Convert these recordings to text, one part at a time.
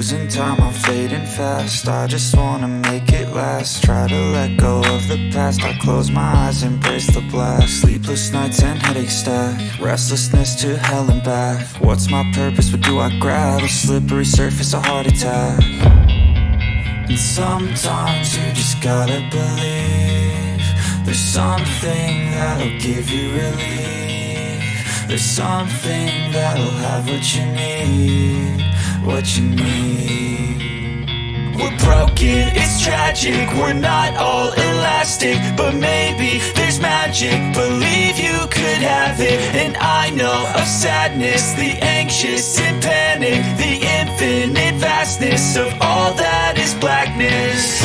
Losing time, I'm fading fast. I just wanna make it last. Try to let go of the past. I close my eyes, embrace the blast. Sleepless nights and headaches stack. Restlessness to hell and back. What's my purpose? What do I grab? A slippery surface, a heart attack. And sometimes you just gotta believe there's something that'll give you relief. There's something that'll have what you need, what you need. We're broken, it's tragic, we're not all elastic, but maybe there's magic. Believe you could have it, and I know of sadness, the anxious and panic, the infinite vastness of all that is blackness.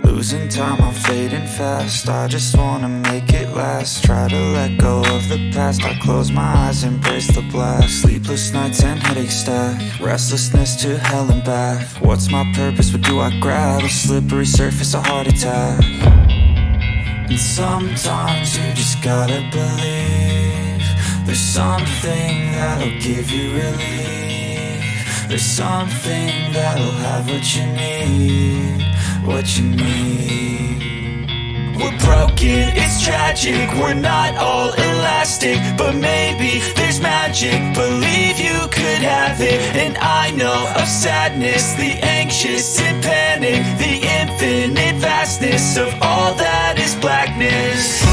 Losing time, I'm fading fast. I just wanna make it last. Try to let go of the past. I close my eyes, embrace the blast. Sleepless nights and headaches stack. Restlessness to hell and back. What's my purpose? What do I grab? A slippery surface, a heart attack. And sometimes you just gotta believe there's something that'll give you relief. There's something that'll have what you need, what you need. We're broken, it's tragic, we're not all elastic, but maybe there's magic. Believe you could have it, and I know of sadness, the anxious and panic, the infinite vastness of all that is blackness.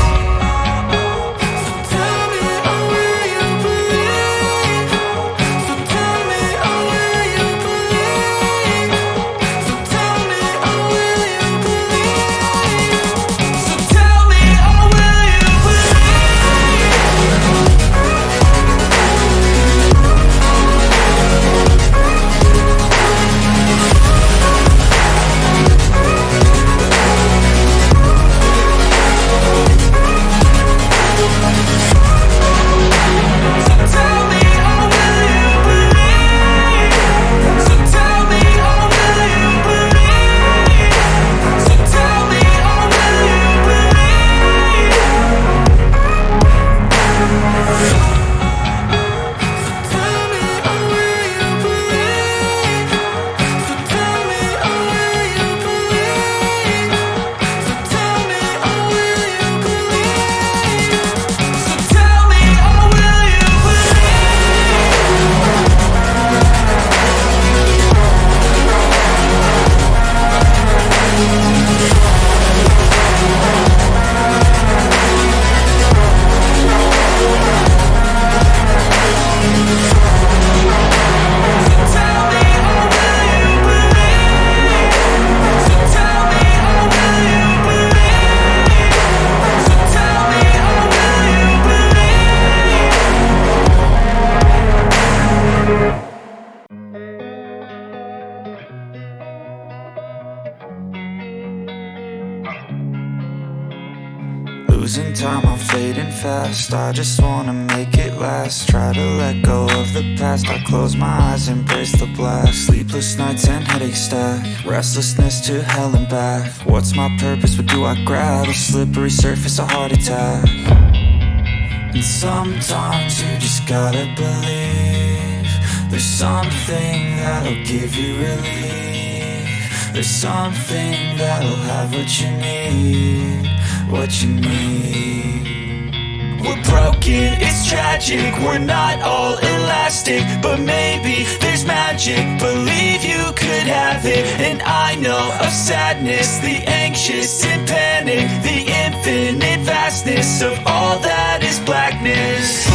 time I'm fading fast. I just wanna make it last. Try to let go of the past. I close my eyes, embrace the blast. Sleepless nights and headache stack. Restlessness to hell and back. What's my purpose? What do I grab? A slippery surface, a heart attack. And sometimes you just gotta believe there's something that'll give you relief. There's something that'll have what you need, what you need. We're broken, it's tragic, we're not all elastic, but maybe there's magic. Believe you could have it, and I know of sadness, the anxious and panic, the infinite vastness of all that is blackness.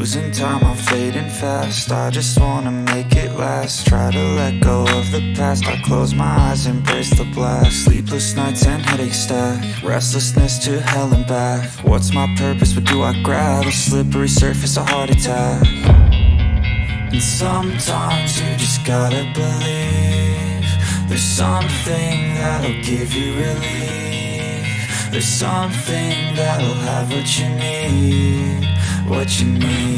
Losing time, I'm fading fast. I just wanna make it last. Try to let go of the past. I close my eyes, embrace the blast. Sleepless nights and headache stack. Restlessness to hell and back. What's my purpose? What do I grab? A slippery surface, a heart attack. And sometimes you just gotta believe there's something that'll give you relief. There's something that'll have what you need, what you need.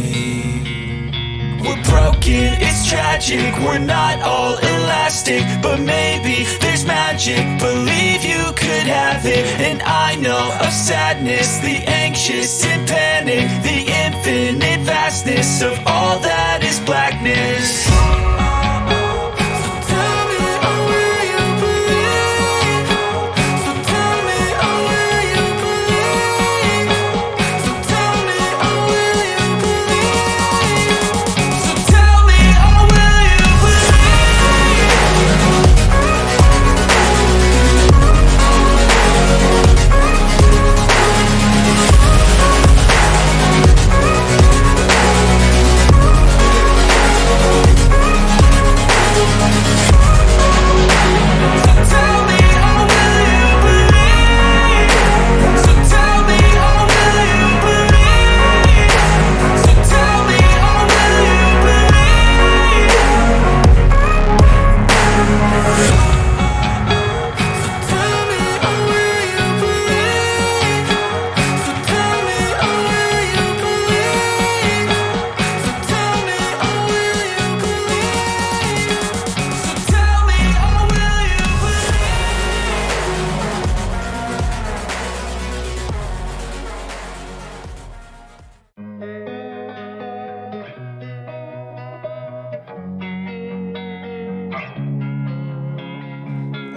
We're broken, it's tragic, we're not all elastic, but maybe there's magic. Believe you could have it, and I know of sadness, the anxious and panic, the infinite vastness of all that is blackness.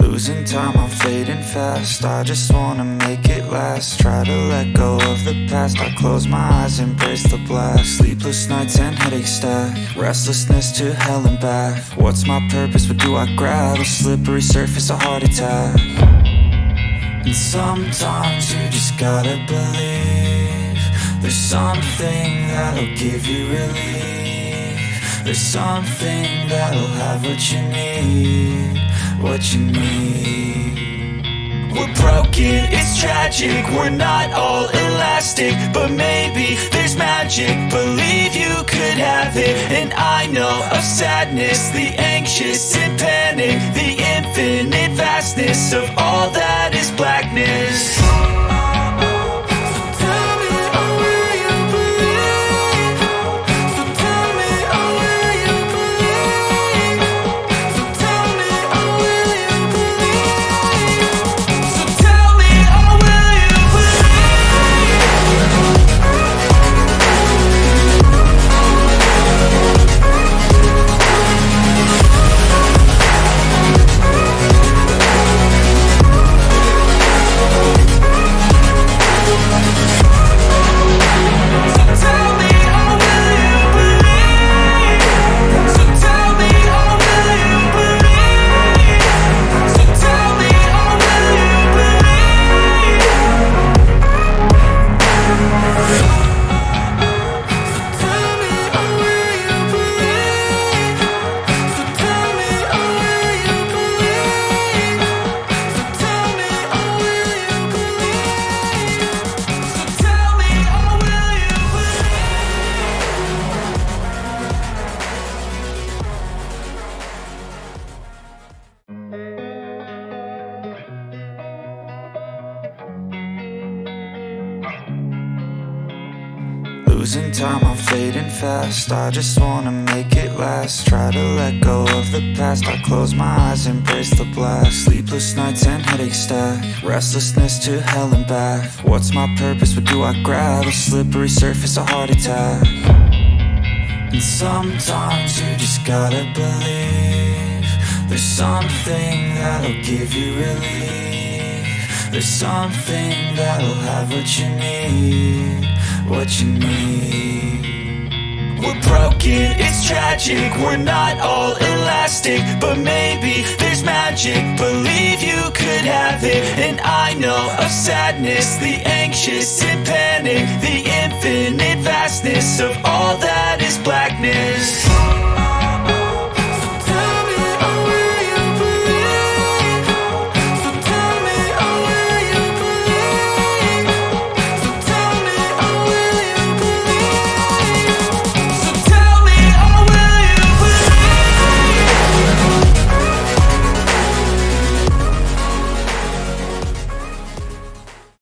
Losing time, I'm fading fast. I just wanna make it last. Try to let go of the past. I close my eyes, embrace the blast. Sleepless nights and headache stack. Restlessness to hell and back. What's my purpose? What do I grab? A slippery surface, a heart attack. And sometimes you just gotta believe there's something that'll give you relief. There's something that'll have what you need, what you need. We're broken, it's tragic, we're not all elastic, but maybe there's magic, believe you could have it. And I know of sadness, the anxious and panic, the infinite vastness of all that is blackness. Losing time, I'm fading fast. I just wanna make it last. Try to let go of the past. I close my eyes, embrace the blast. Sleepless nights and headaches stack. Restlessness to hell and back. What's my purpose? What do I grab? A slippery surface, a heart attack. And sometimes you just gotta believe there's something that'll give you relief. There's something that'll have what you need, what you need. We're broken, it's tragic, we're not all elastic, but maybe there's magic, believe you could have it. And I know of sadness, the anxious and panic, the infinite vastness of all that is blackness.